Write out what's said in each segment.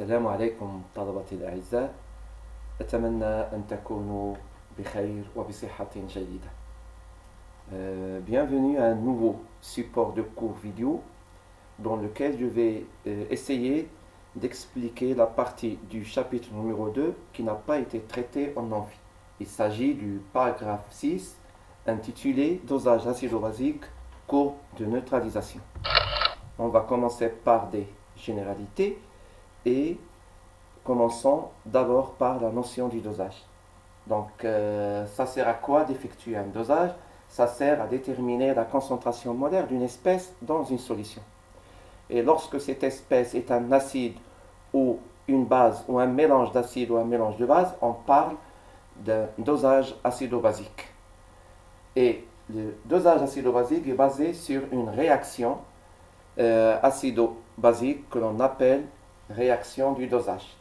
السلام عليكم طلبتي الأعزاء. أتمنى أن تكونوا بخير وبصحة جيدة. Bienvenue à un nouveau support de cours vidéo dans lequel je vais essayer d'expliquer la partie du chapitre numéro 2 qui n'a pas été traitée en amphi. Il s'agit du paragraphe 6 intitulé Dosage acido-basique, courbe de neutralisation. On va commencer par des généralités et commençons d'abord par la notion du dosage. Donc ça sert à quoi d'effectuer un dosage? Ça sert à déterminer la concentration molaire d'une espèce dans une solution. Et lorsque cette espèce est un acide ou une base ou un mélange d'acide ou un mélange de base, on parle d'un dosage acido-basique. Et le dosage acido-basique est basé sur une réaction acido-basique que l'on appelle réaction du dosage.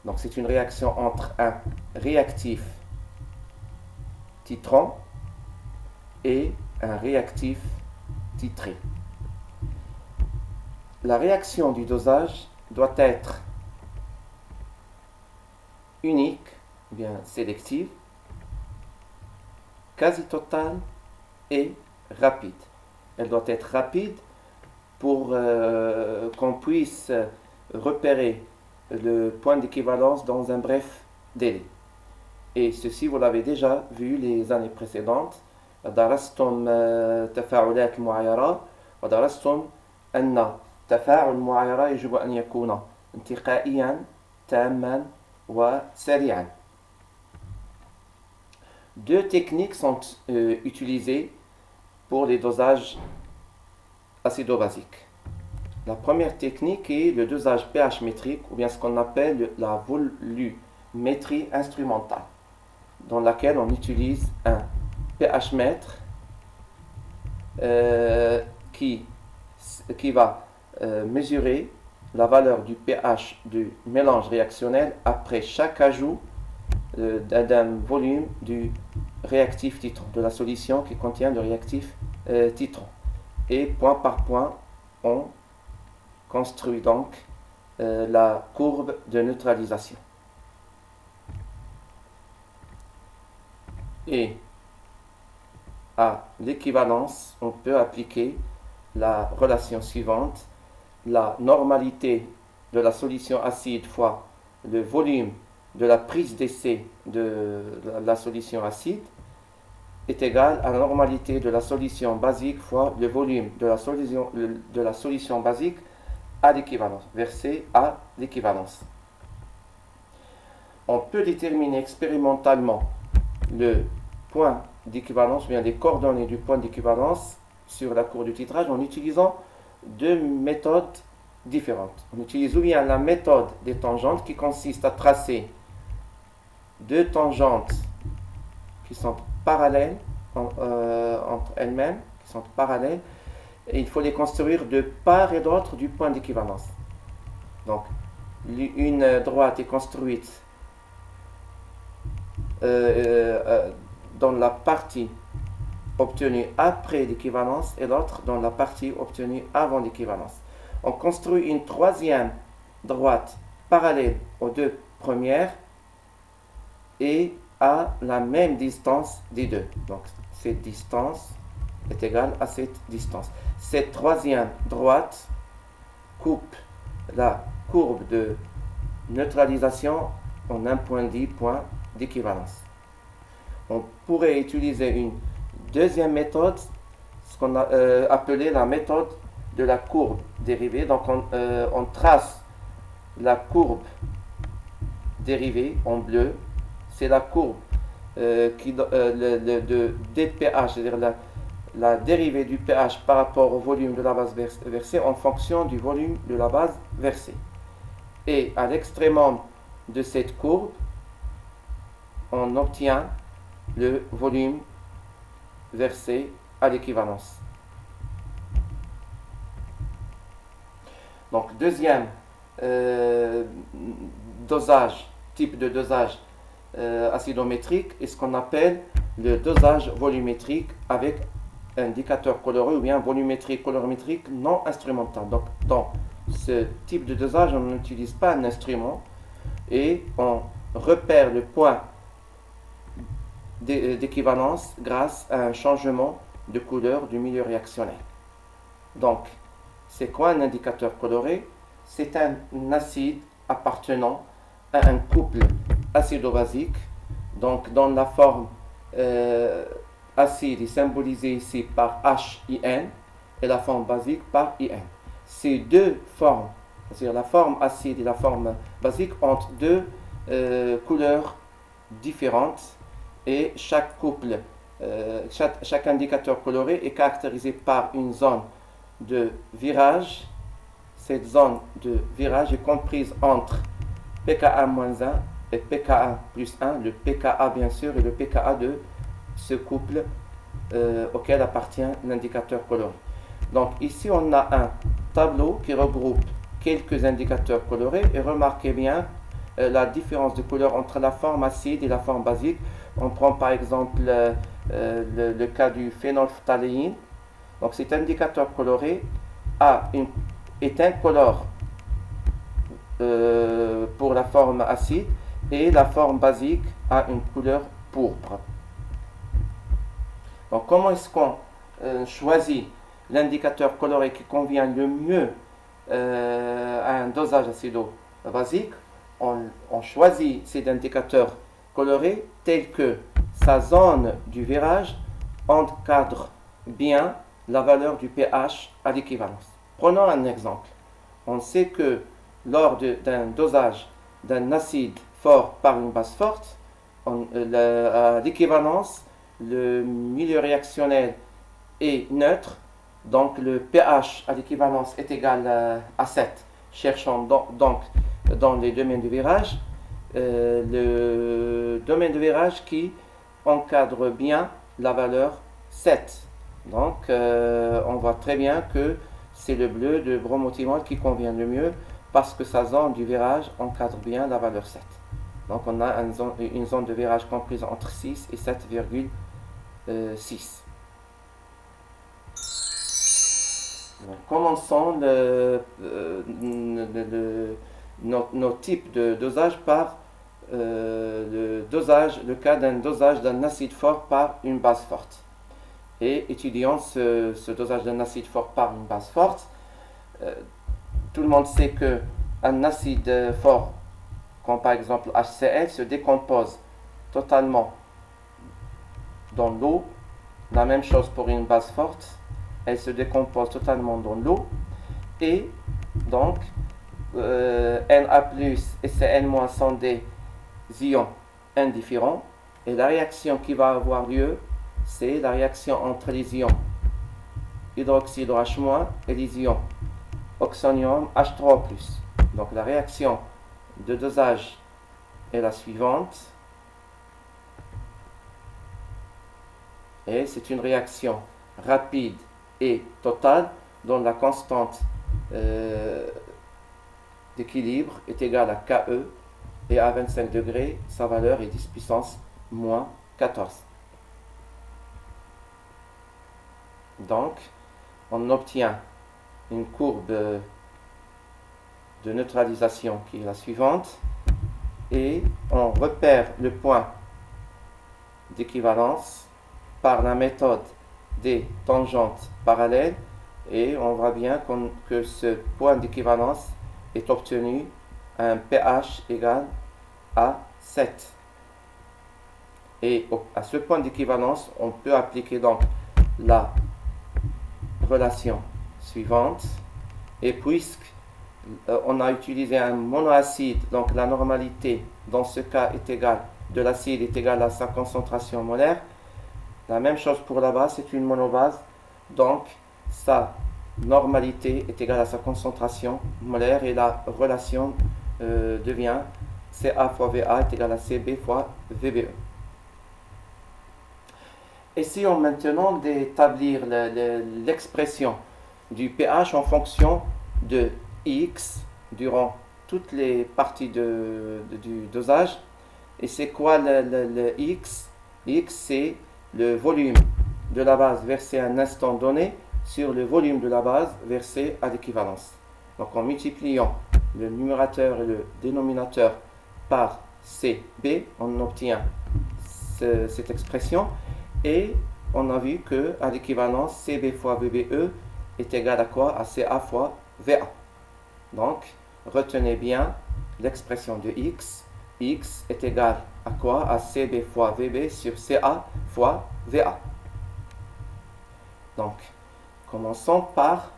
Donc c'est une réaction entre un réactif titrant et un réactif titré. La réaction du dosage doit être unique, bien sélective, quasi totale et rapide. Elle doit être rapide pour qu'on puisse repérer le point d'équivalence dans un bref délai. Et ceci, vous l'avez déjà vu les années précédentes. درستم تفاعلات المعايرة ودرستم أن تفاعل المعايرة يجب أن يكون انتقائيا تاما وسريعا. Deux techniques sont utilisées pour les dosages acido-basiques. La première technique est le dosage pH métrique, ou bien ce qu'on appelle la volumétrie instrumentale, dans laquelle on utilise un pH mètre qui va mesurer la valeur du pH du mélange réactionnel après chaque ajout d'un volume du réactif titrant, de la solution qui contient le réactif titrant. Et point par point, on construit donc la courbe de neutralisation. Et à l'équivalence, on peut appliquer la relation suivante: la normalité de la solution acide fois le volume de la prise d'essai de la solution acide est égal à la normalité de la solution basique fois le volume de la solution basique à l'équivalence, versé à l'équivalence. On peut déterminer expérimentalement le point d'équivalence, ou bien les coordonnées du point d'équivalence sur la courbe de titrage en utilisant deux méthodes différentes. On utilise ou bien la méthode des tangentes qui consiste à tracer deux tangentes qui sont parallèles entre elles-mêmes, qui sont parallèles, et il faut les construire de part et d'autre du point d'équivalence. Donc, une droite est construite dans la partie obtenue après l'équivalence et l'autre dans la partie obtenue avant l'équivalence. On construit une troisième droite parallèle aux deux premières et à la même distance des deux. Donc, cette distance est égale à cette distance. Cette troisième droite coupe la courbe de neutralisation en un point dit point d'équivalence. On pourrait utiliser une deuxième méthode, ce qu'on a appelé la méthode de la courbe dérivée. Donc on trace la courbe dérivée en bleu. C'est la courbe de dPH, c'est-à-dire la dérivée du pH par rapport au volume de la base versée en fonction du volume de la base versée. Et à l'extrémum de cette courbe, on obtient le volume versé à l'équivalence. Donc, deuxième dosage, type de dosage acidométrique est ce qu'on appelle le dosage volumétrique avec indicateur coloré ou bien volumétrique colorimétrique non instrumental. Donc, dans ce type de dosage, on n'utilise pas un instrument et on repère le point d'équivalence grâce à un changement de couleur du milieu réactionnel. Donc, c'est quoi un indicateur coloré? C'est un acide appartenant à un couple acido-basique. Donc, dans la forme acide est symbolisée ici par HIN et la forme basique par IN. Ces deux formes, c'est-à-dire la forme acide et la forme basique, ont deux couleurs différentes et chaque couple, chaque indicateur coloré est caractérisé par une zone de virage. Cette zone de virage est comprise entre pKa-1 et pKa plus 1, le pKa bien sûr et le pKa de ce couple auquel appartient l'indicateur coloré. Donc ici on a un tableau qui regroupe quelques indicateurs colorés et remarquez bien la différence de couleur entre la forme acide et la forme basique. On prend par exemple le cas du phénylphthaléine. Donc cet indicateur coloré est incolore pour la forme acide et la forme basique a une couleur pourpre. Donc comment est-ce qu'on choisit l'indicateur coloré qui convient le mieux à un dosage acido-basique? On choisit cet indicateur coloré tel que sa zone du virage encadre bien la valeur du pH à l'équivalence. Prenons un exemple. On sait que lors d'un dosage d'un acide fort par une base forte, à l'équivalence, le milieu réactionnel est neutre, donc le pH à l'équivalence est égal à 7. Cherchons donc dans les domaines de virage, le domaine de virage qui encadre bien la valeur 7. Donc on voit très bien que c'est le bleu de bromothymol qui convient le mieux parce que sa zone du virage encadre bien la valeur 7. Donc on a une zone de virage comprise entre 6 et 7,6. Commençons nos types de dosage par le cas d'un dosage d'un acide fort par une base forte. Et étudions ce dosage d'un acide fort par une base forte. Tout le monde sait qu'un acide fort, comme par exemple HCl, se décompose totalement dans l'eau. La même chose pour une base forte, elle se décompose totalement dans l'eau. Et donc, Na+ et Cl- sont des ions indifférents. Et la réaction qui va avoir lieu, c'est la réaction entre les ions hydroxyde H- et les ions oxonium H3+. Donc la réaction de dosage est la suivante. Et c'est une réaction rapide et totale dont la constante d'équilibre est égale à Ke et à 25 degrés, sa valeur est 10 puissance moins 14. Donc, on obtient une courbe de neutralisation qui est la suivante et on repère le point d'équivalence par la méthode des tangentes parallèles et on voit bien que ce point d'équivalence est obtenu à un pH égal à 7. Et à ce point d'équivalence, on peut appliquer donc la relation suivante. Et puisque on a utilisé un monoacide, donc la normalité dans ce cas est égale de l'acide est égale à sa concentration molaire. La même chose pour la base, c'est une monobase, donc sa normalité est égale à sa concentration molaire et la relation devient Ca fois Va est égal à Cb fois Vbe. Essayons maintenant d'établir l'expression du pH en fonction de X durant toutes les parties du dosage. Et c'est quoi le X? X, c'est le volume de la base versé à un instant donné sur le volume de la base versé à l'équivalence. Donc en multipliant le numérateur et le dénominateur par CB, on obtient cette expression et on a vu qu'à l'équivalence, CB fois VBE est égal à quoi? À CA fois VA. Donc, retenez bien l'expression de X. X est égal à quoi? À CB fois VB sur CA fois VA. Donc, commençons par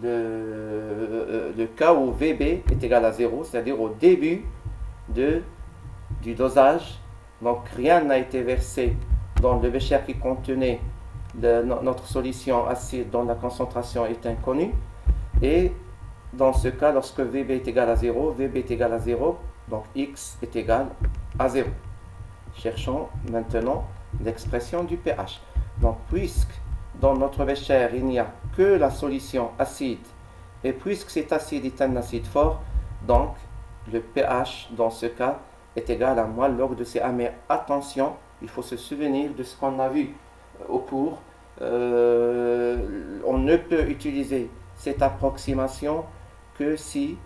le cas où VB est égal à 0, c'est-à-dire au début du dosage. Donc, rien n'a été versé dans le bécher qui contenait notre solution acide dont la concentration est inconnue. Et dans ce cas, lorsque VB est égal à 0, VB est égal à 0, donc X est égal à 0. Cherchons maintenant l'expression du pH. Donc, puisque dans notre bécher, il n'y a que la solution acide, et puisque cet acide est un acide fort, donc le pH dans ce cas est égal à moins log de Ca. Mais attention, il faut se souvenir de ce qu'on a vu au cours. On ne peut utiliser cette approximation que si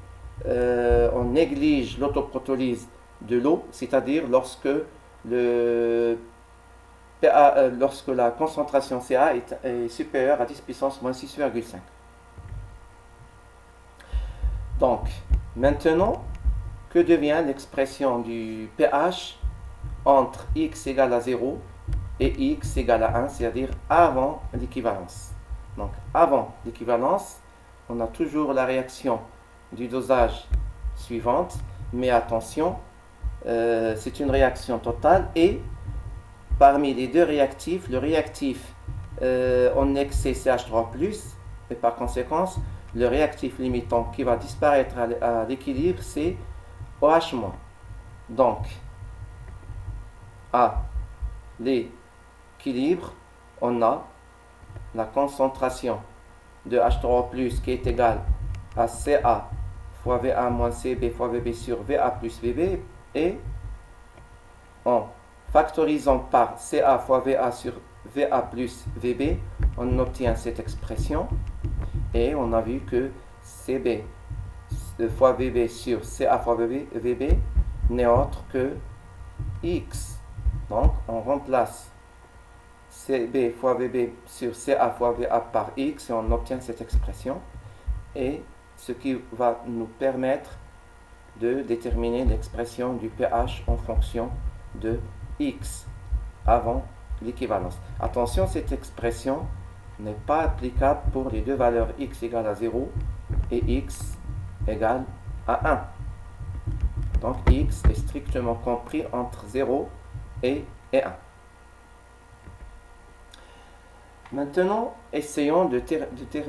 on néglige l'autoprotolyse de l'eau, c'est-à-dire lorsque la concentration Ca est supérieure à 10 puissance moins 6,5. Donc, maintenant, que devient l'expression du pH entre x égale à 0 et x égale à 1, c'est-à-dire avant l'équivalence? Donc, avant l'équivalence, on a toujours la réaction du dosage suivante, mais attention, c'est une réaction totale et parmi les deux réactifs, le réactif en excès CH3+, et par conséquence, le réactif limitant qui va disparaître à l'équilibre, c'est OH-. Donc, à l'équilibre, on a la concentration de H3+ qui est égale à Ca fois Va moins Cb fois Vb sur Va plus Vb, et en factorisant par Ca fois Va sur Va plus Vb, on obtient cette expression et on a vu que Cb fois Vb sur Ca fois Vb n'est autre que X. Donc on remplace Cb fois Vb sur Ca fois Va par X et on obtient cette expression, et ce qui va nous permettre de déterminer l'expression du pH en fonction de X avant l'équivalence. Attention, cette expression n'est pas applicable pour les deux valeurs X égale à 0 et X égale à 1. Donc X est strictement compris entre 0 et 1. Maintenant, essayons de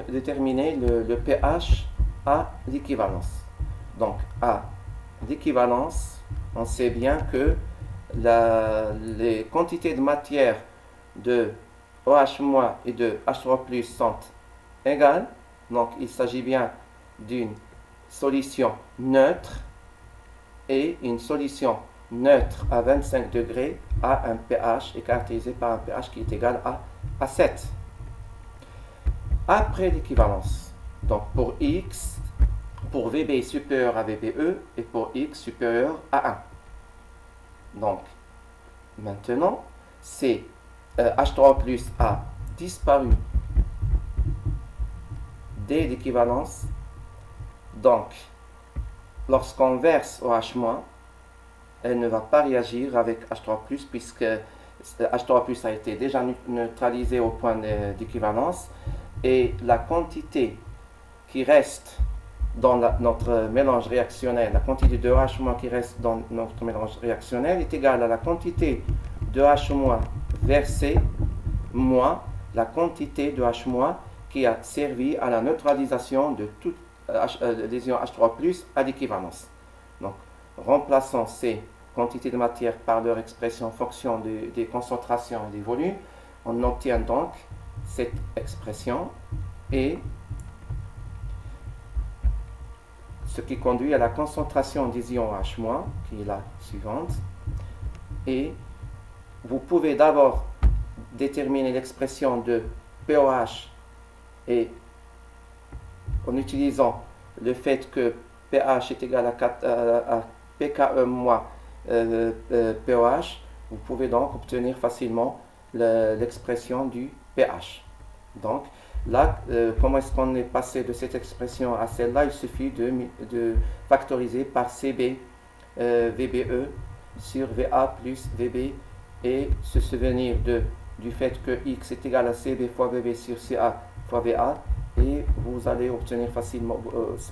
déterminer le pH à l'équivalence. Donc, à l'équivalence, on sait bien que les quantités de matière de OH- et de H3+ sont égales. Donc, il s'agit bien d'une solution neutre, et une solution neutre à 25 degrés a un pH est caractérisée par un pH qui est égal à 7. Après l'équivalence, donc pour X, pour Vb supérieur à Vbe et pour X supérieur à 1. Donc, maintenant, c'est H3+ a disparu dès l'équivalence. Donc, lorsqu'on verse OH-, elle ne va pas réagir avec H3+, puisque H3+ a été déjà neutralisé au point d'équivalence, et la quantité qui reste dans notre mélange réactionnel, la quantité de OH- qui reste dans notre mélange réactionnel est égale à la quantité de OH- versée moins la quantité de H- qui a servi à la neutralisation de toute lésion H3+ à l'équivalence. Donc, remplaçons ces quantités de matière par leur expression en fonction des concentrations et des volumes, on obtient donc cette expression, et ce qui conduit à la concentration des ions H-, qui est la suivante. Et vous pouvez d'abord déterminer l'expression de POH et en utilisant le fait que pH est égal à pKe moins pOH, vous pouvez donc obtenir facilement l'expression du pH. Donc, là, comment est-ce qu'on est passé de cette expression à celle-là? Il suffit de factoriser par CB VBE sur VA plus VB et se souvenir du fait que X est égal à CB fois VB sur CA fois VA, et vous allez obtenir facilement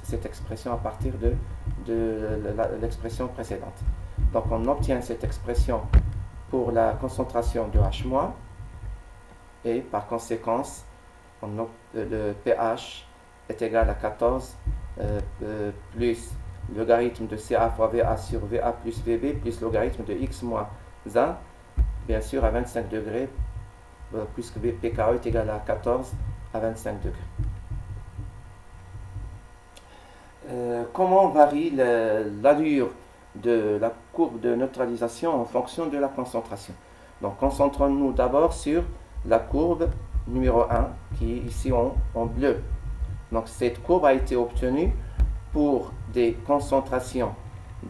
cette expression à partir de l'expression précédente. Donc on obtient cette expression pour la concentration de H-, et par conséquence le pH est égal à 14 plus logarithme de CA fois VA sur VA plus VB plus logarithme de X moins 1, bien sûr à 25 degrés, puisque pKe est égal à 14 à 25 degrés. Comment varie l'allure de la courbe de neutralisation en fonction de la concentration? Donc concentrons-nous d'abord sur la courbe numéro 1 qui est ici en bleu. Donc cette courbe a été obtenue pour des concentrations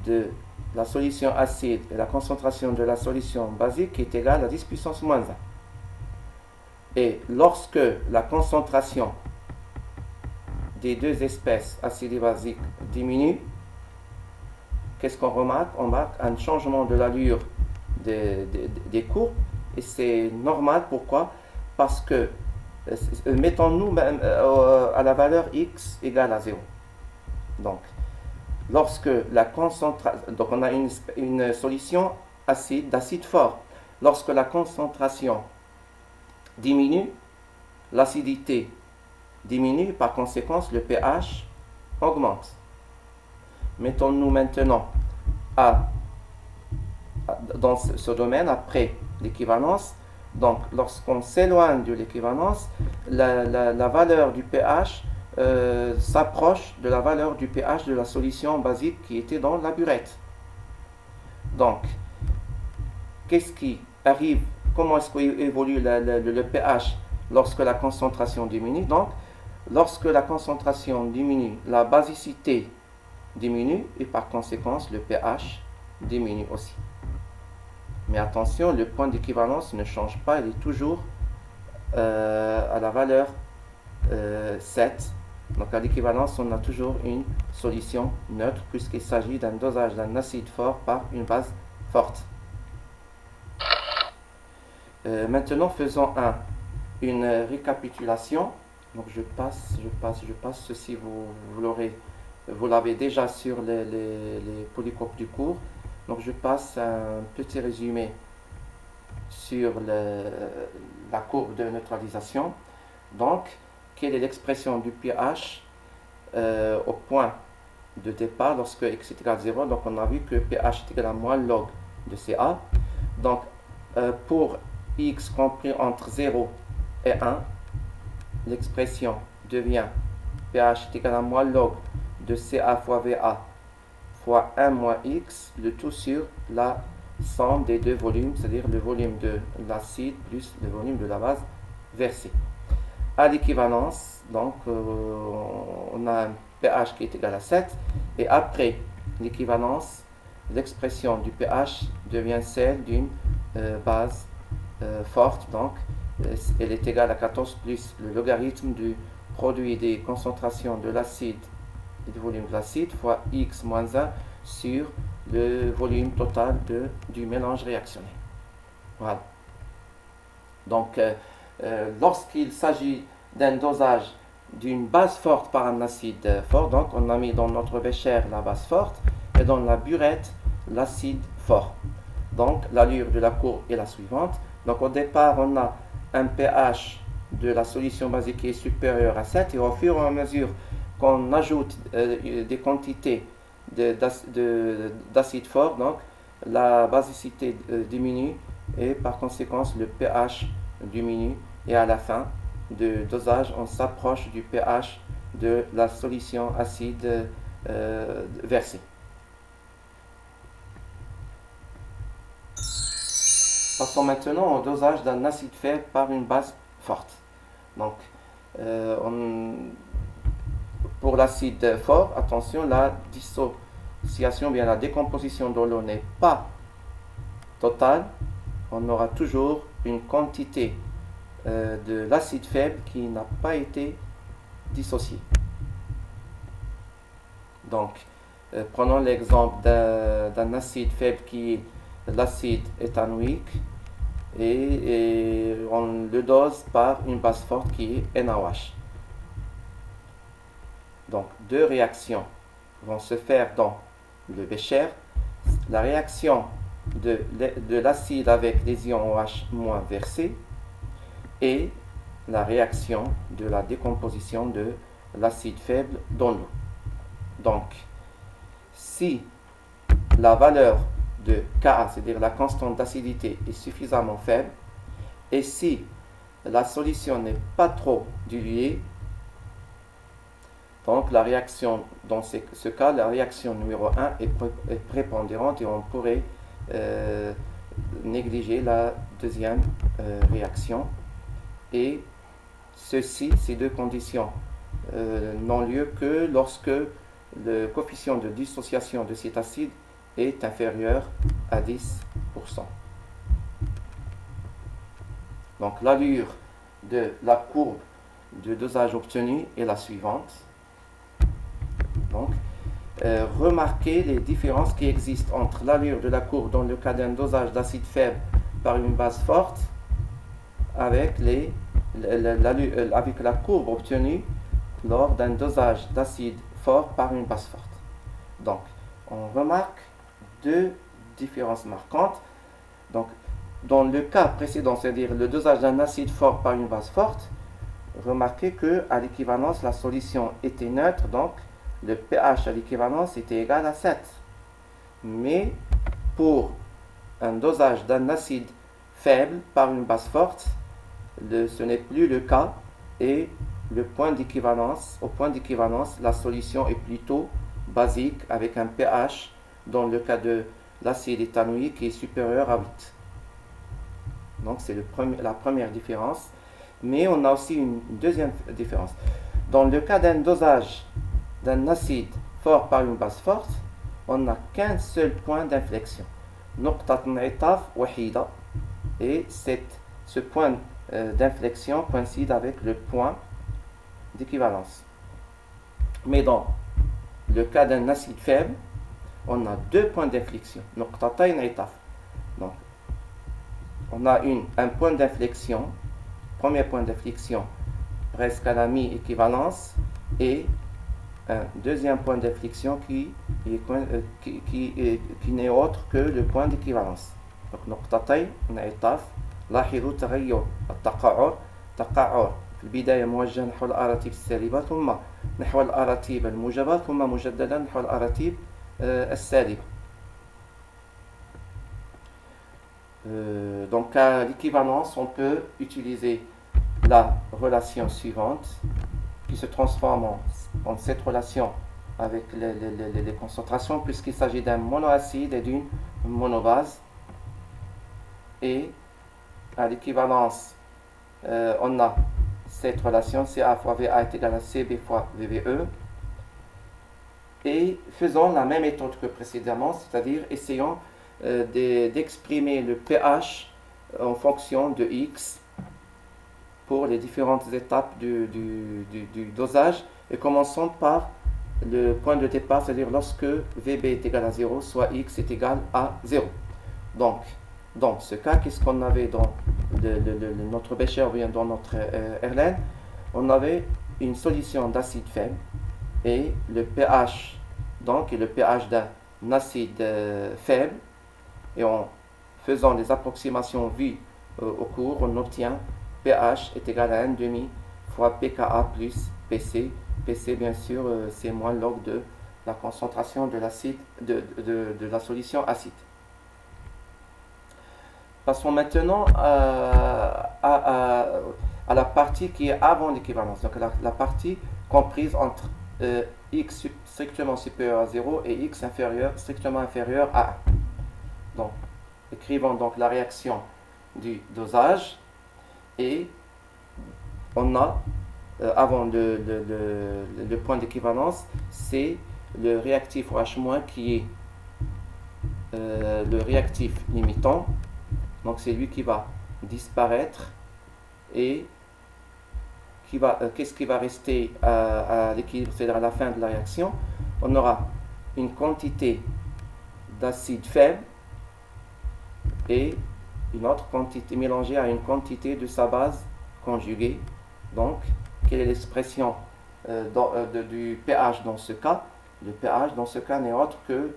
de la solution acide et la concentration de la solution basique qui est égale à 10 puissance moins 1. Et lorsque la concentration des deux espèces acide et basique diminue, qu'est-ce qu'on remarque? On marque un changement de l'allure des courbes, et c'est normal. Pourquoi? Parce que mettons-nous même à la valeur x égale à 0. Donc, lorsque la concentration, donc on a une solution d'acide fort. Lorsque la concentration diminue, l'acidité diminue, par conséquence le pH augmente. Mettons-nous maintenant dans ce domaine après l'équivalence. Donc lorsqu'on s'éloigne de l'équivalence, la valeur du pH s'approche de la valeur du pH de la solution basique qui était dans la burette. Donc, qu'est-ce qui arrive? Comment est-ce qu'évolue le pH lorsque la concentration diminue? Donc, lorsque la concentration diminue, la basicité diminue et par conséquence le pH diminue aussi. Mais attention, le point d'équivalence ne change pas, il est toujours à la valeur 7. Donc à l'équivalence, on a toujours une solution neutre puisqu'il s'agit d'un dosage d'un acide fort par une base forte. Maintenant, faisons une récapitulation. Donc je passe. Ceci, vous l'avez déjà sur les polycopes du cours. Donc je passe un petit résumé sur la courbe de neutralisation. Donc, quelle est l'expression du pH au point de départ lorsque x est égal à 0? Donc on a vu que pH est égal à moins log de Ca. Donc pour x compris entre 0 et 1, l'expression devient pH est égal à moins log de Ca fois Va fois 1 moins x, le tout sur la somme des deux volumes, c'est-à-dire le volume de l'acide plus le volume de la base versée. À l'équivalence, donc on a un pH qui est égal à 7, et après l'équivalence, l'expression du pH devient celle d'une base forte, donc elle est égale à 14 plus le logarithme du produit des concentrations de l'acide et du volume de l'acide fois x moins 1 sur le volume total du mélange réactionné. Voilà. Donc, lorsqu'il s'agit d'un dosage d'une base forte par un acide fort, donc on a mis dans notre bécher la base forte et dans la burette l'acide fort. Donc, l'allure de la courbe est la suivante. Donc, au départ, on a un pH de la solution basique qui est supérieur à 7, et au fur et à mesure qu'on ajoute des quantités d'acide fort, donc la basicité diminue et par conséquence le pH diminue, et à la fin de dosage on s'approche du pH de la solution acide versée. Passons maintenant au dosage d'un acide faible par une base forte. Donc pour l'acide fort, attention, la dissociation, bien la décomposition de l'eau n'est pas totale. On aura toujours une quantité de l'acide faible qui n'a pas été dissociée. Donc, prenons l'exemple d'un acide faible qui est l'acide éthanoïque et on le dose par une base forte qui est NaOH. Donc, deux réactions vont se faire dans le bécher. La réaction de l'acide avec les ions OH- versés et la réaction de la décomposition de l'acide faible dans l'eau. Donc, si la valeur de Ka, c'est-à-dire la constante d'acidité, est suffisamment faible, et si la solution n'est pas trop diluée, donc la réaction, dans ce cas, la réaction numéro 1 est prépondérante et on pourrait négliger la deuxième réaction. Et ces deux conditions n'ont lieu que lorsque le coefficient de dissociation de cet acide est inférieur à 10%. Donc l'allure de la courbe de dosage obtenu est la suivante. Donc, remarquez les différences qui existent entre l'allure de la courbe dans le cas d'un dosage d'acide faible par une base forte avec la courbe obtenue lors d'un dosage d'acide fort par une base forte. Donc, on remarque deux différences marquantes. Donc, dans le cas précédent, c'est-à-dire le dosage d'un acide fort par une base forte, remarquez qu'à l'équivalence, la solution était neutre, donc le pH à l'équivalence était égal à 7. Mais pour un dosage d'un acide faible par une base forte, ce n'est plus le cas et au point d'équivalence, la solution est plutôt basique avec un pH dans le cas de l'acide éthanoïque qui est supérieur à 8. Donc c'est la première différence. Mais on a aussi une deuxième différence. Dans le cas d'un dosage d'un acide fort par une base forte, on n'a qu'un seul point d'inflexion. Et ce point d'inflexion coïncide avec le point d'équivalence. Mais dans le cas d'un acide faible, on a deux points d'inflexion. Donc, on a un point d'inflexion, premier point d'inflexion presque à la mi-équivalence, et un deuxième point d'inflexion qui n'est autre que le point d'équivalence. Donc, نقطتين انعطاف. لاحظوا تغير التقعر في البداية موجه نحو الأراتيب السالبة ثم نحو الأراتيب الموجبة ثم مجددا نحو الأراتيب السالبة. Donc à l'équivalence, on peut utiliser la relation suivante qui se transforme en cette relation avec les concentrations puisqu'il s'agit d'un monoacide et d'une monobase. Et à l'équivalence, on a cette relation CA fois VA est égal à CB fois VBE. Et faisons la même méthode que précédemment, c'est-à-dire essayons d'exprimer le pH en fonction de X pour les différentes étapes du dosage. Et commençons par le point de départ, c'est-à-dire lorsque VB est égal à 0, soit X est égal à 0. Donc, dans ce cas, qu'est-ce qu'on avait dans notre bécher ou bien dans notre Erlen? On avait une solution d'acide faible et le pH, donc, est le pH d'un acide faible. Et en faisant les approximations vues au cours, on obtient pH est égal à 1,5 fois pKa plus PC. PC, bien sûr, c'est moins log de la concentration de l'acide de la solution acide. Passons maintenant à la partie qui est avant l'équivalence, donc la partie comprise entre x strictement supérieur à 0 et x strictement inférieur à 1. Donc, écrivons donc la réaction du dosage et on a avant le point d'équivalence, c'est le réactif OH- qui est le réactif limitant. Donc c'est lui qui va disparaître et qu'est-ce qui va rester à l'équilibre, c'est-à-dire à la fin de la réaction? On aura une quantité d'acide faible et une autre quantité mélangée à une quantité de sa base conjuguée. Donc, quelle est l'expression du pH dans ce cas? Le pH dans ce cas n'est autre que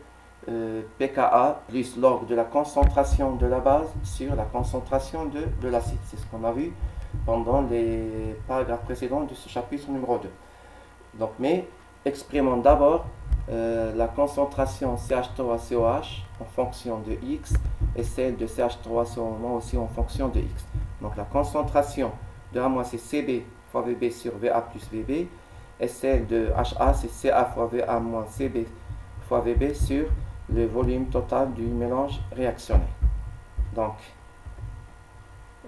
pKa plus log de la concentration de la base sur la concentration de l'acide. C'est ce qu'on a vu pendant les paragraphes précédents de ce chapitre numéro 2. Donc, mais exprimons d'abord la concentration CH3COH en fonction de X et celle de CH3COH aussi en fonction de X. Donc la concentration de A- c'est CB fois VB sur VA plus VB et celle de HA c'est CA fois VA moins CB fois VB sur le volume total du mélange réactionnaire. Donc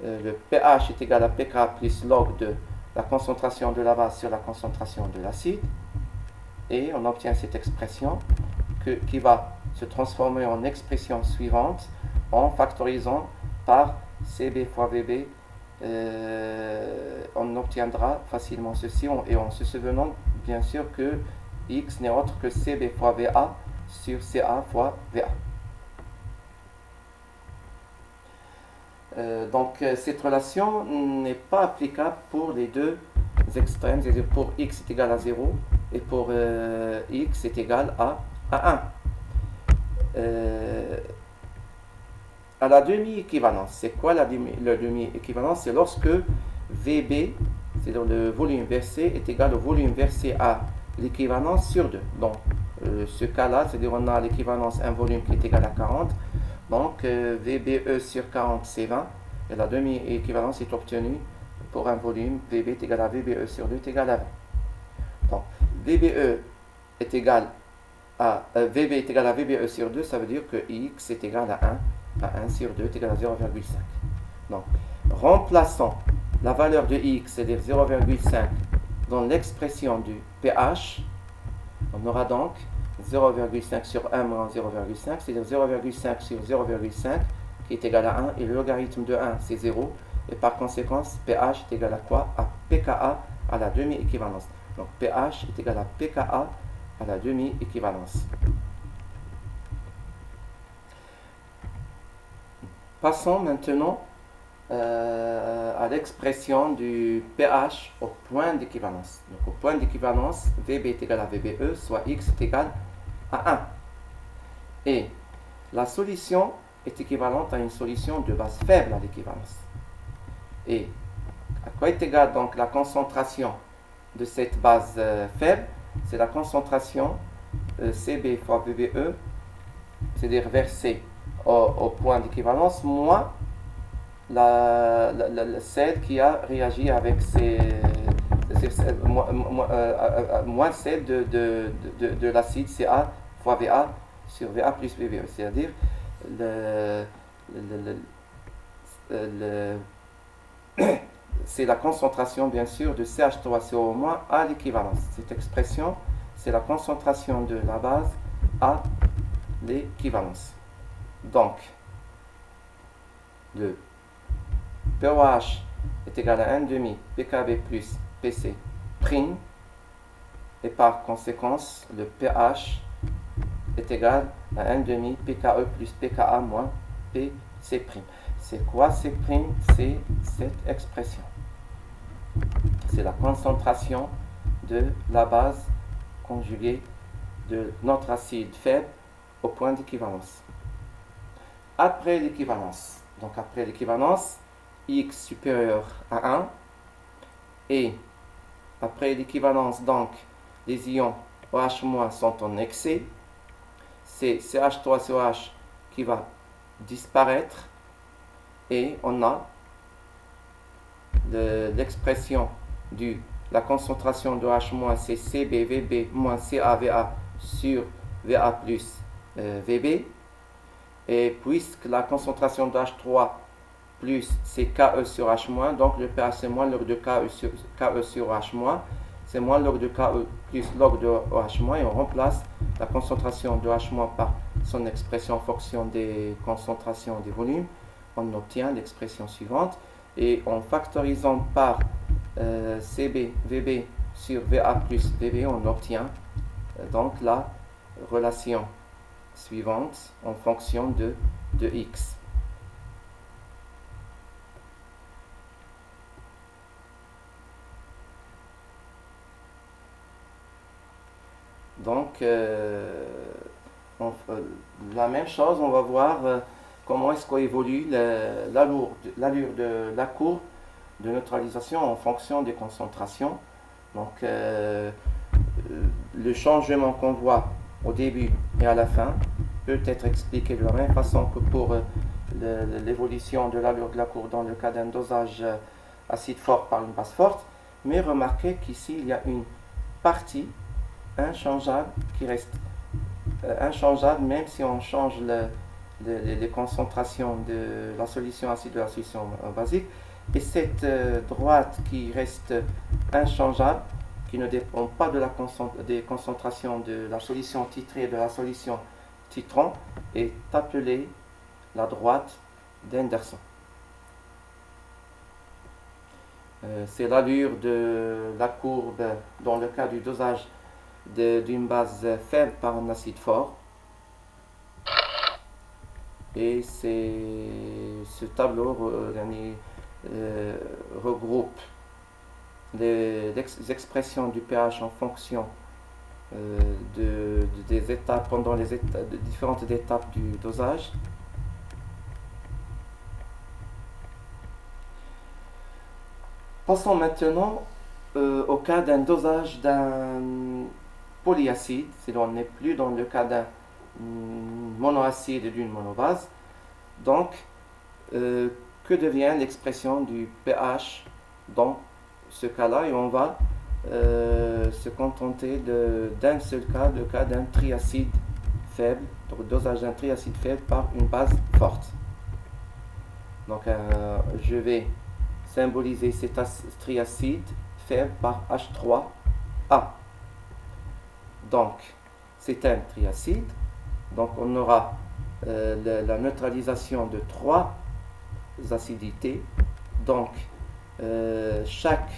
le pH est égal à pK plus log de la concentration de la base sur la concentration de l'acide et on obtient cette expression qui va se transformer en expression suivante en factorisant par CB fois VB. On obtiendra facilement ceci et en se souvenant bien sûr que X n'est autre que CB fois VA sur CA fois VA. Donc cette relation n'est pas applicable pour les deux extrêmes, c'est-à-dire pour X est égal à 0 et pour X est égal à 1. À la demi-équivalence, c'est quoi la demi-équivalence? C'est lorsque VB, c'est-à-dire le volume versé, est égal au volume versé à l'équivalence sur 2. Donc, ce cas-là, c'est-à-dire on a l'équivalence, un volume qui est égal à 40. Donc, VBE sur 40, c'est 20. Et la demi-équivalence est obtenue pour un volume, VB est égal à VBE sur 2 est égal à 20. Donc, VBE est égal à VB est égal à VBE sur 2, ça veut dire que X est égal à 1 sur 2 est égal à 0,5. Donc, remplaçons la valeur de X, c'est-à-dire 0,5, dans l'expression du pH, on aura donc 0,5 sur 1 moins 0,5, c'est-à-dire 0,5 sur 0,5 qui est égal à 1, et le logarithme de 1 c'est 0, et par conséquent pH est égal à quoi? À pKa à la demi-équivalence. Donc pH est égal à pKa à la demi-équivalence. Passons maintenant à l'expression du pH au point d'équivalence. Donc au point d'équivalence, VB est égal à VBE, soit X est égal à 1. Et la solution est équivalente à une solution de base faible à l'équivalence. Et à quoi est égale donc la concentration de cette base faible? C'est la concentration CB fois VBE, c'est-à-dire versée au point d'équivalence, moins celle qui a réagi avec moins celle de l'acide Ca fois Va sur Va plus VBE, c'est-à-dire c'est la concentration bien sûr de CH3CO- à l'équivalence. Cette expression, c'est la concentration de la base à l'équivalence. Donc, le pOH est égal à 1,5 pKb plus PC prime, et par conséquence, le pH est égal à 1,5 pKe plus pKa moins PC prime. C'est quoi C prime? C'est cette expression. C'est la concentration de la base conjuguée de notre acide faible au point d'équivalence. Après l'équivalence, donc après l'équivalence, X supérieur à 1, et après l'équivalence, donc les ions OH- sont en excès, c'est CH3COH qui va disparaître, et on a l'expression de la concentration de H- c'est CBVB moins CAVA sur VA plus VB. Et puisque la concentration de H3 plus c'est KE sur H-, donc le pH c'est moins log de KE sur H-, c'est moins log de KE plus log de OH-, et on remplace la concentration de H- par son expression en fonction des concentrations des volumes. On obtient l'expression suivante, et en factorisant par CB, VB sur VA plus VB, on obtient donc la relation suivante en fonction de X. Donc, la même chose, on va voir comment est-ce qu'évolue l'allure de la courbe de neutralisation en fonction des concentrations. Donc, le changement qu'on voit au début et à la fin peut être expliqué de la même façon que pour l'évolution de l'allure de la courbe dans le cas d'un dosage acide fort par une base forte. Mais remarquez qu'ici, il y a une partie inchangeable qui reste inchangeable même si on change les concentrations de la solution acide de la solution basique. Et cette droite qui reste inchangeable, qui ne dépend pas de des concentrations de la solution titrée et de la solution titron, est appelée la droite d'Henderson. C'est l'allure de la courbe dans le cas du dosage d'une base faible par un acide fort. Et ce tableau regroupe les expressions du pH en fonction des étapes, pendant les différentes étapes du dosage. Passons maintenant au cas d'un dosage d'un polyacide, si l'on n'est plus dans le cas d'un monoacide et d'une monobase. Donc, que devient l'expression du pH dans ce cas-là? Et on va se contenter d'un seul cas, le cas d'un triacide faible, donc dosage d'un triacide faible par une base forte. Donc, je vais symboliser cet triacide faible par H3A. Donc, c'est un triacide. Donc, on aura la neutralisation de 3 acidités. Donc, chaque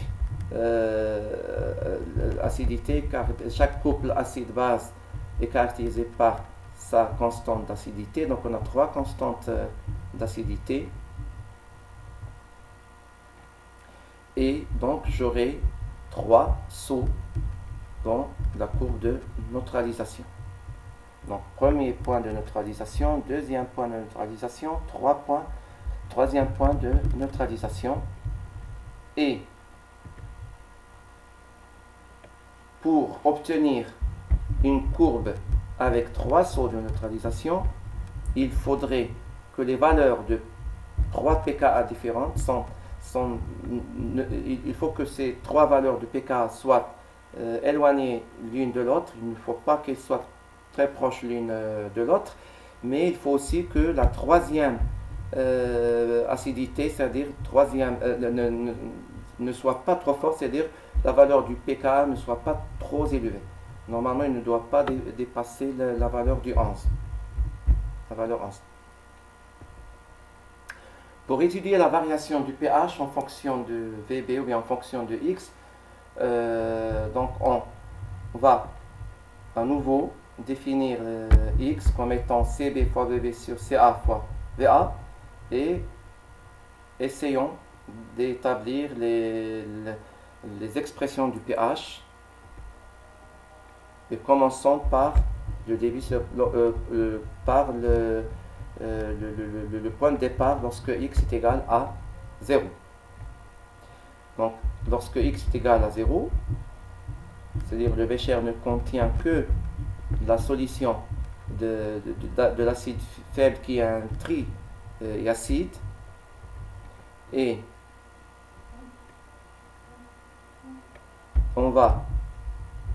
acidité, chaque couple acide-base est caractérisé par sa constante d'acidité. Donc, on a 3 constantes d'acidité. Et donc, j'aurai 3 sauts dans la courbe de neutralisation. Donc, premier point de neutralisation, deuxième point de neutralisation, 3 points, troisième point de neutralisation. Et pour obtenir une courbe avec 3 sauts de neutralisation, il faudrait que les valeurs de 3 pKa différentes il faut que ces 3 valeurs de pKa soient éloignées l'une de l'autre. Il ne faut pas qu'elles soient très proches l'une de l'autre, mais il faut aussi que la troisième acidité, c'est-à-dire ne soit pas trop forte, c'est-à-dire la valeur du pKa ne soit pas trop élevée. Normalement, il ne doit pas dépasser la valeur du 11. La valeur 11. Pour étudier la variation du pH en fonction de VB ou bien en fonction de X, donc on va à nouveau définir X comme étant CB fois VB sur CA fois VA, et essayons d'établir les expressions du pH, et commençons par le début par le point de départ lorsque x est égal à 0. Donc, lorsque x est égal à 0, c'est-à-dire le bécher ne contient que la solution de l'acide faible qui est un triacide, et on va,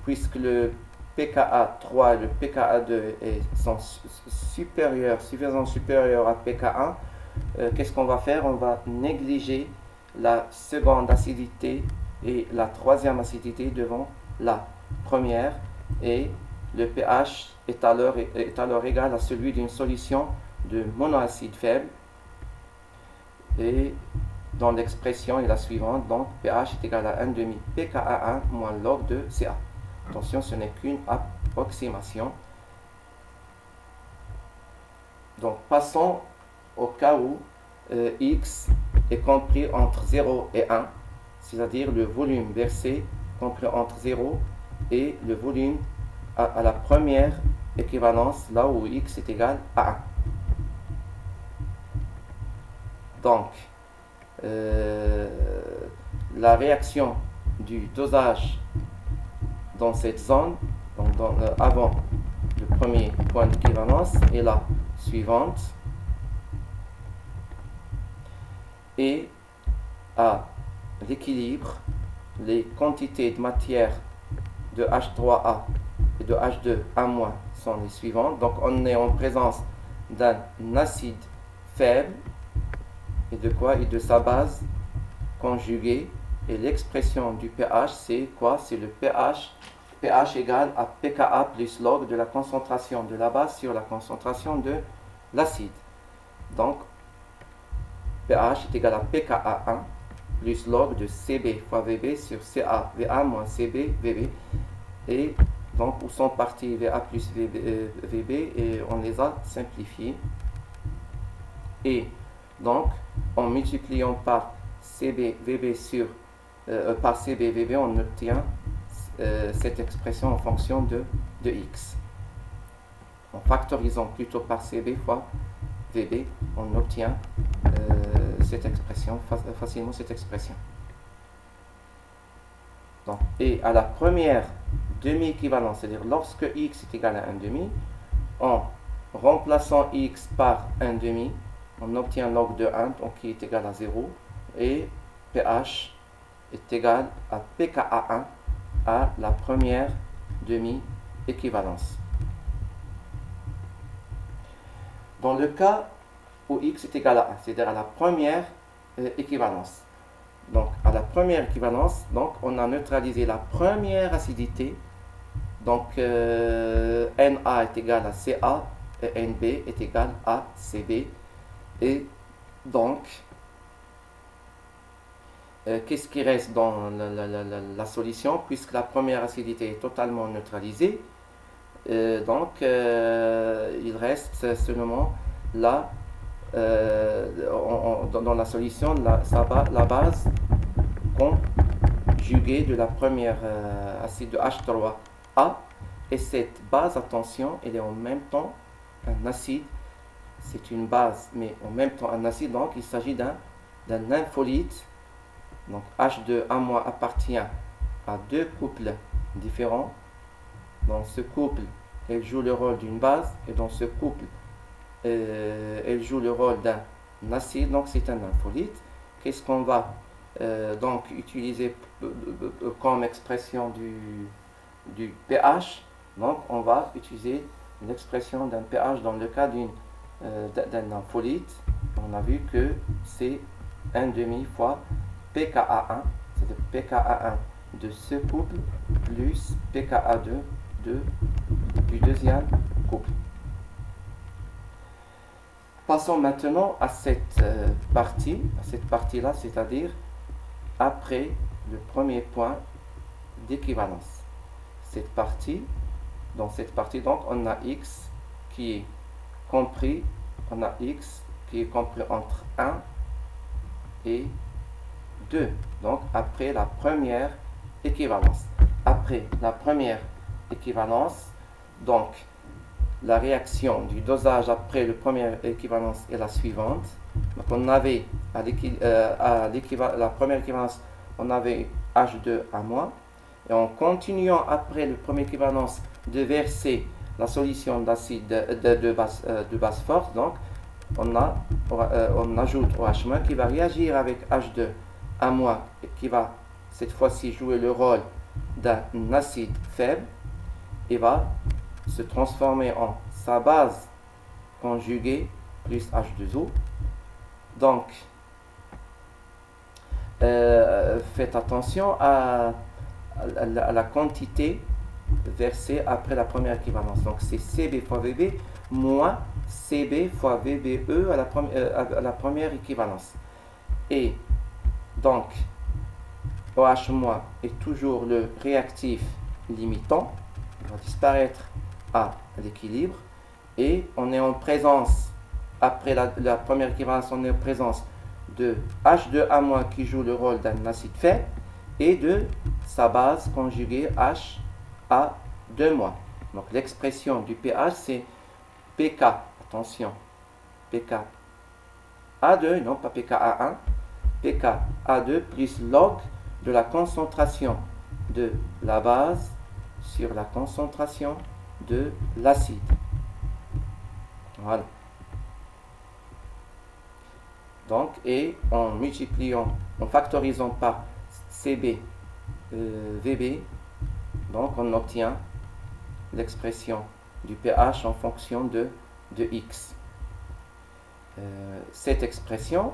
puisque le pKa 3 et le pKa 2 sont suffisamment supérieurs à pKa 1, qu'est-ce qu'on va faire? On va négliger la seconde acidité et la troisième acidité devant la première, et le pH est alors égal à celui d'une solution de monoacide faible, et dans l'expression est la suivante, donc pH est égal à 1,5 pKa1 moins log de Ca. Attention, ce n'est qu'une approximation. Donc passons au cas où X est compris entre 0 et 1, c'est-à-dire le volume versé compris entre 0 et le volume à la première équivalence, là où X est égal à 1. Donc, la réaction du dosage dans cette zone, donc avant le premier point d'équivalence, est la suivante. Et à l'équilibre, les quantités de matière de H3A et de H2A- sont les suivantes. Donc on est en présence d'un acide faible et de quoi? Et de sa base conjuguée. Et l'expression du pH, c'est quoi? C'est le pH égale à pKa plus log de la concentration de la base sur la concentration de l'acide. Donc pH est égal à pKa1 plus log de Cb fois Vb sur CaVa moins Cb Vb. Et donc où sont partis Va plus Vb, et on les a simplifiés. Et donc en multipliant par Cb Vb par Cb Vb, on obtient cette expression en fonction de x. En factorisant plutôt par Cb fois Vb, on obtient cette expression, facilement cette expression. Donc, et à la première demi-équivalence, c'est-à-dire lorsque x est égal à 1,5, en remplaçant x par 1,5, on obtient log de 1, donc qui est égal à 0, et pH est égal à pKa1 à la première demi-équivalence. Dans le cas où x est égal à 1, c'est-à-dire à la première équivalence. Donc, à la première équivalence, donc, on a neutralisé la première acidité. Donc, Na est égal à Ca et Nb est égal à Cb. Et donc, qu'est-ce qui reste dans la solution, puisque la première acidité est totalement neutralisée? Donc, il reste seulement là, dans la solution, la base conjuguée de la première acide de H3A. Et cette base, attention, elle est en même temps un acide. C'est une base, mais en même temps un acide. Donc, il s'agit d'un nympholite. Donc, H2A- appartient à deux couples différents. Dans ce couple, elle joue le rôle d'une base, et dans ce couple, elle joue le rôle d'un acide, donc c'est un nympholite. Qu'est-ce qu'on va donc utiliser comme expression du pH? Donc on va utiliser l'expression d'un pH dans le cas d'un nympholite. On a vu que c'est 1,5 fois pKa1, c'est-à-dire pKa1 de ce couple plus pKa2 du deuxième couple. Passons maintenant à cette partie-là, c'est-à-dire après le premier point d'équivalence. Dans cette partie, donc, on a x qui est compris, entre 1 et 2. Donc, après la première équivalence. Après la première équivalence, donc, la réaction du dosage après la première équivalence est la suivante. Donc on avait la première équivalence, on avait H2A-, et en continuant après la première équivalence de verser la solution d'acide de base forte, donc on ajoute OH- qui va réagir avec H2A- et qui va cette fois-ci jouer le rôle d'un acide faible et va se transformer en sa base conjuguée plus H2O. Donc, faites attention à la quantité versée après la première équivalence. Donc, c'est CB fois VB moins CB fois VBE à la première équivalence. Et donc, OH- est toujours le réactif limitant. Il va disparaître à l'équilibre. Et on est en présence, après la première équivalence, on est en présence de H2A- qui joue le rôle d'un acide faible et de sa base conjuguée HA2-. Donc l'expression du pH c'est pK, attention, pKa2, non pas pKa1, pKa2 plus log de la concentration de la base sur la concentration de l'acide. Voilà. Donc, et en multipliant, en factorisant par CB, VB, donc on obtient l'expression du pH en fonction de X. Cette expression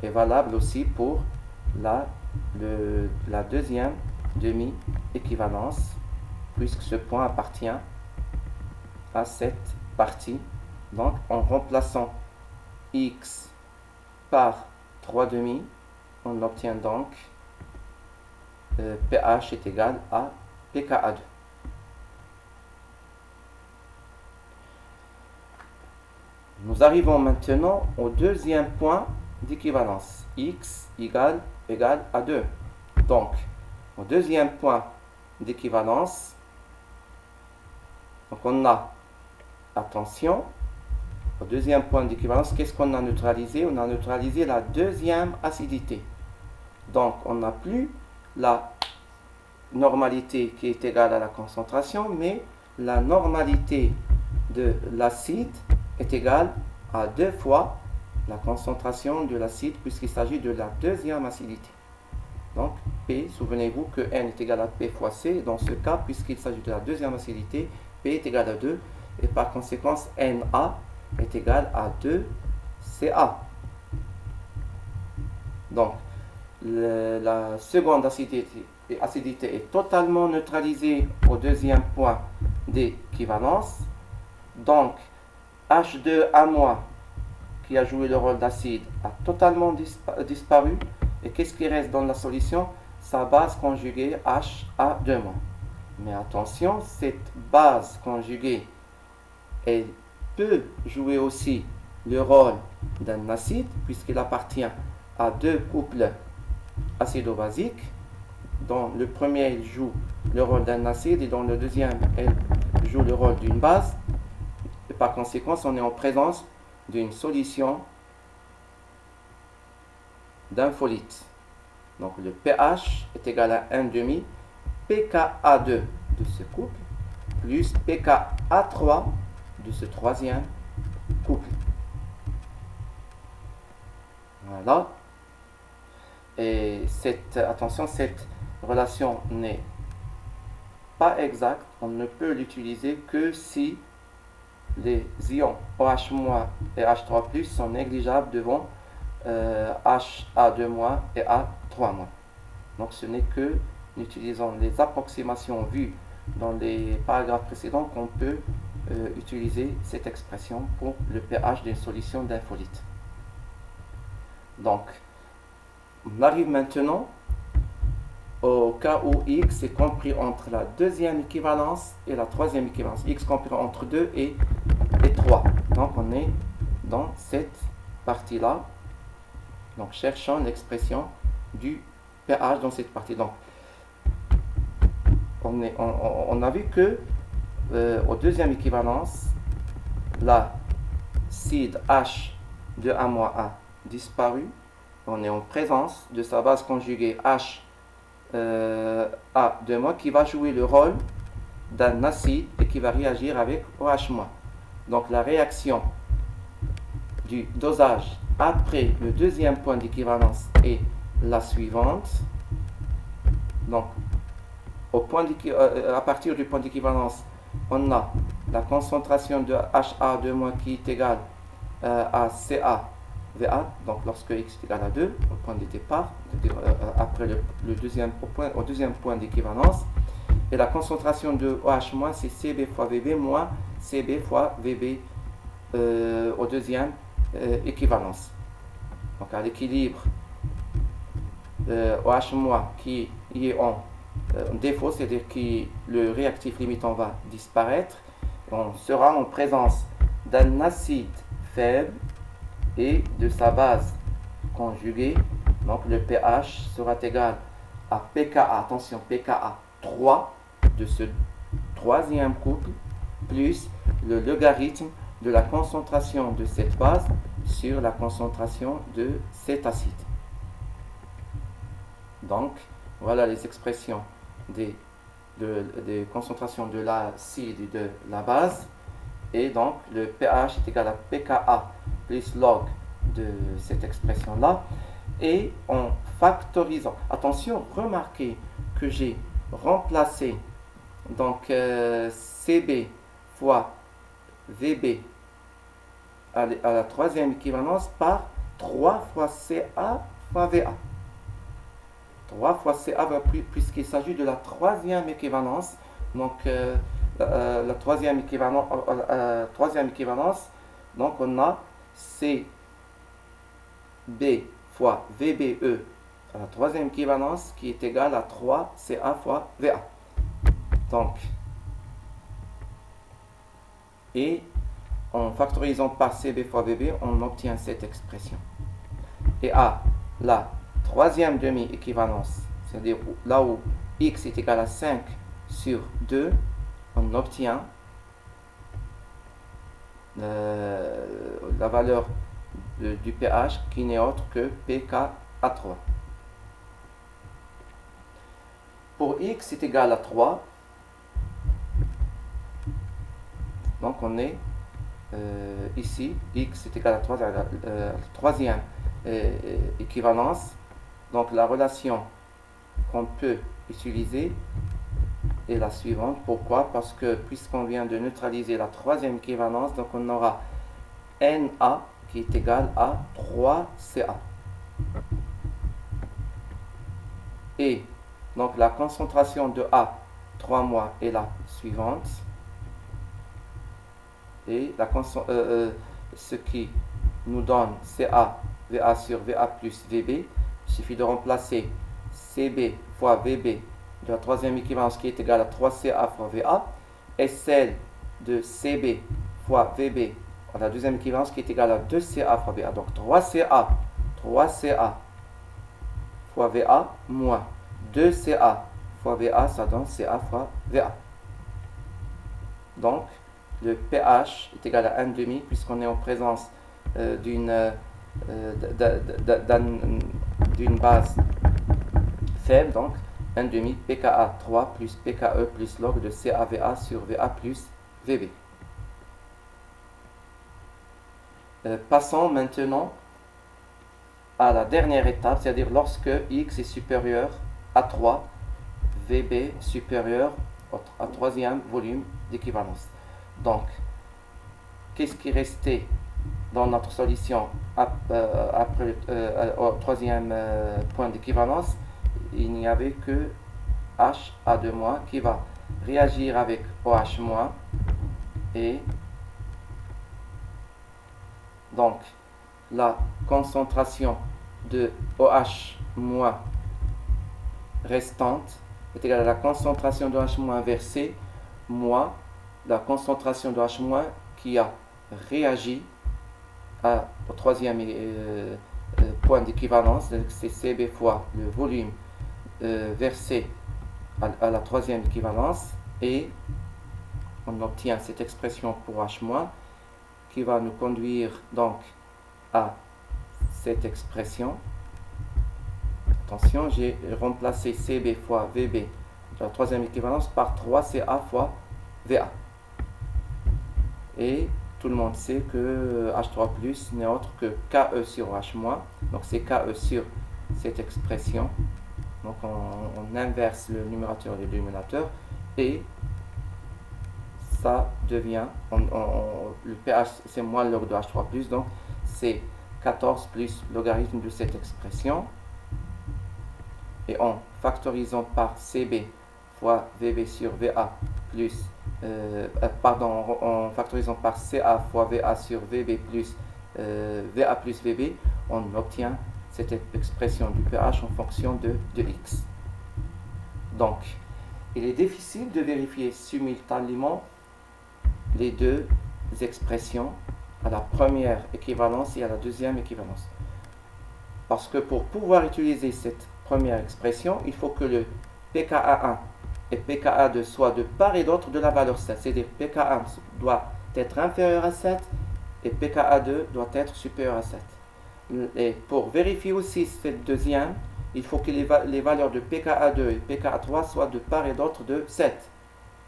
est valable aussi pour la deuxième demi-équivalence, puisque ce point appartient à cette partie. Donc, en remplaçant X par 3 demi, on obtient donc pH est égal à pKa2. Nous arrivons maintenant au deuxième point d'équivalence. X égale à 2. Donc, au deuxième point d'équivalence, donc on a, attention, au deuxième point d'équivalence, qu'est-ce qu'on a neutralisé? On a neutralisé la deuxième acidité. Donc, on n'a plus la normalité qui est égale à la concentration, mais la normalité de l'acide est égale à 2 fois la concentration de l'acide, puisqu'il s'agit de la deuxième acidité. Donc, P, souvenez-vous que N est égal à P fois C. Dans ce cas, puisqu'il s'agit de la deuxième acidité, P est égal à 2. Et par conséquent, Na est égal à 2Ca. Donc, la seconde acidité est totalement neutralisée au deuxième point d'équivalence. Donc, H2A- qui a joué le rôle d'acide a totalement disparu. Et qu'est-ce qui reste dans la solution? Sa base conjuguée HA2-. Mais attention, cette base conjuguée, elle peut jouer aussi le rôle d'un acide, puisqu'il appartient à deux couples acido-basiques. Dans le premier, il joue le rôle d'un acide, et dans le deuxième, elle joue le rôle d'une base. Et par conséquent, on est en présence d'une solution d'infolite. Donc le pH est égal à 1,5 pKa2 de ce couple plus pKa3 de ce troisième couple. Voilà. Et attention, cette relation n'est pas exacte. On ne peut l'utiliser que si les ions OH- et H3+ sont négligeables devant HA2- et A3-. Donc ce n'est que en utilisant les approximations vues dans les paragraphes précédents qu'on peut utiliser cette expression pour le pH d'une solution d'infolite. Donc, on arrive maintenant au cas où X est compris entre la deuxième équivalence et la troisième équivalence. X compris entre 2 et 3. Donc, on est dans cette partie-là. Donc, cherchons l'expression du pH dans cette partie. Donc, on a vu que au deuxième équivalence, l'acide H2A- a disparu. On est en présence de sa base conjuguée HA2- qui va jouer le rôle d'un acide et qui va réagir avec OH-. Donc la réaction du dosage après le deuxième point d'équivalence est la suivante. Donc à partir du point d'équivalence, on a la concentration de HA2- qui est égale à Ca VA, donc lorsque x est égal à 2, au point de départ, c'est-à-dire après au deuxième point d'équivalence. Et la concentration de OH- c'est CB fois VB moins CB fois VB au deuxième équivalence. Donc à l'équilibre, OH- qui est en défaut, c'est-à-dire que le réactif limitant va disparaître. On sera en présence d'un acide faible et de sa base conjuguée. Donc le pH sera égal à pKa, attention, pKa 3 de ce troisième couple, plus le logarithme de la concentration de cette base sur la concentration de cet acide. Donc, voilà les expressions des concentrations de l'acide et de la base. Et donc, le pH est égal à pKa plus log de cette expression-là. Et en factorisant, attention, remarquez que j'ai remplacé donc CB fois VB à la troisième équivalence par 3 fois CA fois VA. 3 fois CA puisqu'il s'agit de la troisième équivalence. Donc la troisième équivalence, donc on a CB fois VBE à la troisième équivalence qui est égal à 3 CA fois VA. Donc, et en factorisant par CB fois VB, on obtient cette expression. Et à la troisième demi-équivalence, c'est-à-dire là où x est égal à 5 sur 2, on obtient la valeur du pH qui n'est autre que pKa3. Pour x est égal à 3, donc on est ici, x est égal à 3, la troisième équivalence. Donc la relation qu'on peut utiliser est la suivante. Pourquoi? Parce que puisqu'on vient de neutraliser la troisième équivalence, donc on aura Na qui est égal à 3Ca. Et donc la concentration de A 3 mois est la suivante. Et ce qui nous donne CA, VA sur VA plus VB. Il suffit de remplacer CB fois VB de la troisième équivalence qui est égale à 3CA fois VA et celle de CB fois VB à la deuxième équivalence qui est égale à 2CA fois VA. Donc 3CA fois VA moins 2CA fois VA, ça donne CA fois VA. Donc le pH est égal à 1,5 puisqu'on est en présence d'une base faible, donc 1,5 pKa3 plus pKe plus log de CaVA sur VA plus VB. Passons maintenant à la dernière étape, c'est-à-dire lorsque x est supérieur à 3, VB supérieur à troisième volume d'équivalence. Donc, qu'est-ce qui restait dans notre solution après au troisième point d'équivalence? Il n'y avait que HA2- qui va réagir avec OH- et donc la concentration de OH- restante est égale à la concentration de OH- versée moins la concentration de OH- qui a réagi au troisième point d'équivalence, c'est CB fois le volume versé à la troisième équivalence, et on obtient cette expression pour H- qui va nous conduire donc à cette expression. Attention, j'ai remplacé CB fois VB de la troisième équivalence par 3CA fois VA. Et tout le monde sait que H3+ n'est autre que KE sur OH-. Donc c'est KE sur cette expression. Donc on inverse le numérateur et le dénominateur. Et ça devient, le pH c'est moins log de H3+, donc c'est 14 plus logarithme de cette expression. Et en factorisant par CB fois VB sur VA plus, en factorisant par CA fois VA sur VB plus VA plus VB, on obtient cette expression du pH en fonction de X. Donc, il est difficile de vérifier simultanément les deux expressions à la première équivalence et à la deuxième équivalence. Parce que pour pouvoir utiliser cette première expression, il faut que le pKa1 et pKa2 soient de part et d'autre de la valeur 7. C'est-à-dire pKa1 doit être inférieur à 7 et pKa2 doit être supérieur à 7. Et pour vérifier aussi cette deuxième, il faut que les valeurs de pKa2 et pKa3 soient de part et d'autre de 7.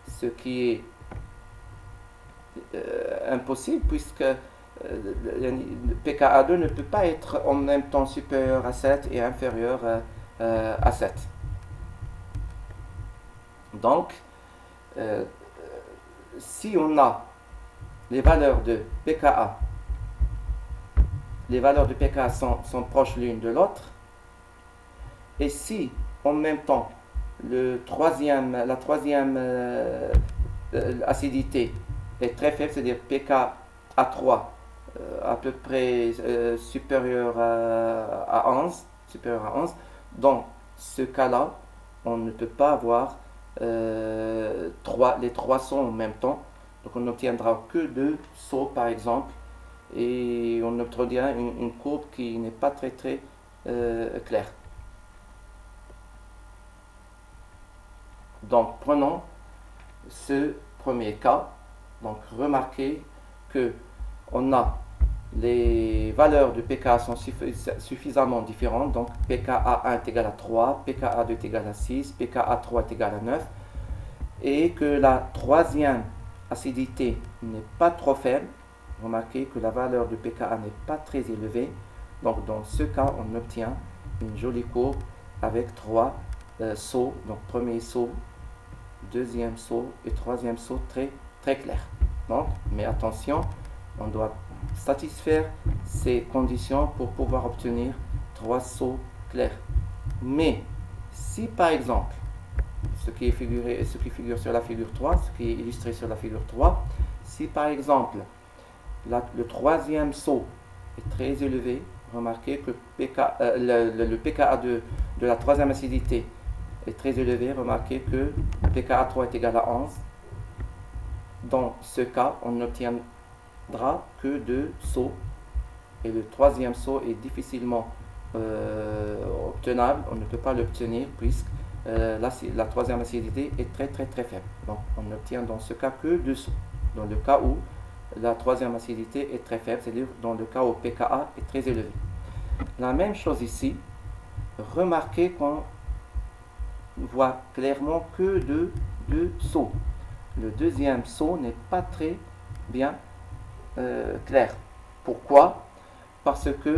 Ce qui est impossible puisque pKa2 ne peut pas être en même temps supérieur à 7 et inférieur à 7. Donc, si on a les valeurs de pKa, les valeurs de pKa sont proches l'une de l'autre, et si en même temps la troisième acidité est très faible, c'est-à-dire pKa3 à peu près supérieur à 11, dans ce cas-là, on ne peut pas avoir les trois sons en même temps. Donc on n'obtiendra que 2 sauts par exemple, et on obtiendra une courbe qui n'est pas très claire. Donc prenons ce premier cas. Donc remarquez que on a les valeurs de pKa sont suffisamment différentes. Donc pKa1 est égal à 3, pKa2 est égal à 6, pKa3 est égal à 9. Et que la troisième acidité n'est pas trop faible. Remarquez que la valeur de pKa n'est pas très élevée. Donc dans ce cas, on obtient une jolie courbe avec 3 sauts. Donc premier saut, deuxième saut et troisième saut très clair. Donc, mais attention, on doit satisfaire ces conditions pour pouvoir obtenir 3 sauts clairs. Mais si par exemple, ce qui figure sur la figure 3, ce qui est illustré sur la figure 3, si par exemple le troisième saut est très élevé, remarquez que le pKa de la troisième acidité est très élevé, remarquez que pKa3 est égal à 11. Dans ce cas, on n'obtiendra que 2 sauts et le troisième saut est difficilement obtenable. On ne peut pas l'obtenir puisque la troisième acidité est très faible. Donc on n'obtient dans ce cas que 2 sauts. Dans le cas où la troisième acidité est très faible, c'est-à-dire dans le cas où pKa est très élevé. La même chose ici, remarquez qu'on voit clairement que 2 sauts. Le deuxième saut n'est pas très bien clair. Pourquoi? Parce que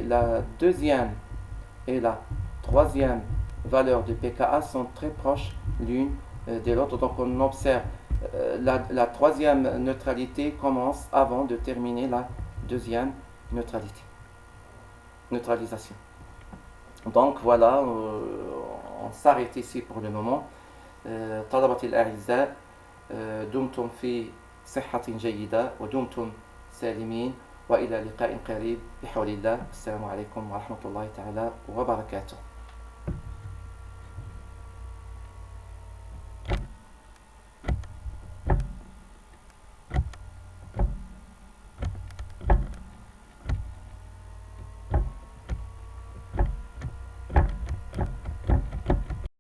la deuxième et la troisième valeur de pKa sont très proches l'une de l'autre. Donc on observe la troisième neutralité commence avant de terminer la deuxième neutralisation. Donc voilà, on s'arrête ici pour le moment. طلبة الأعزاء دمتم في صحة جيدة ودمتم سالمين وإلى لقاء قريب بحول الله. السلام عليكم ورحمة الله تعالى وبركاته.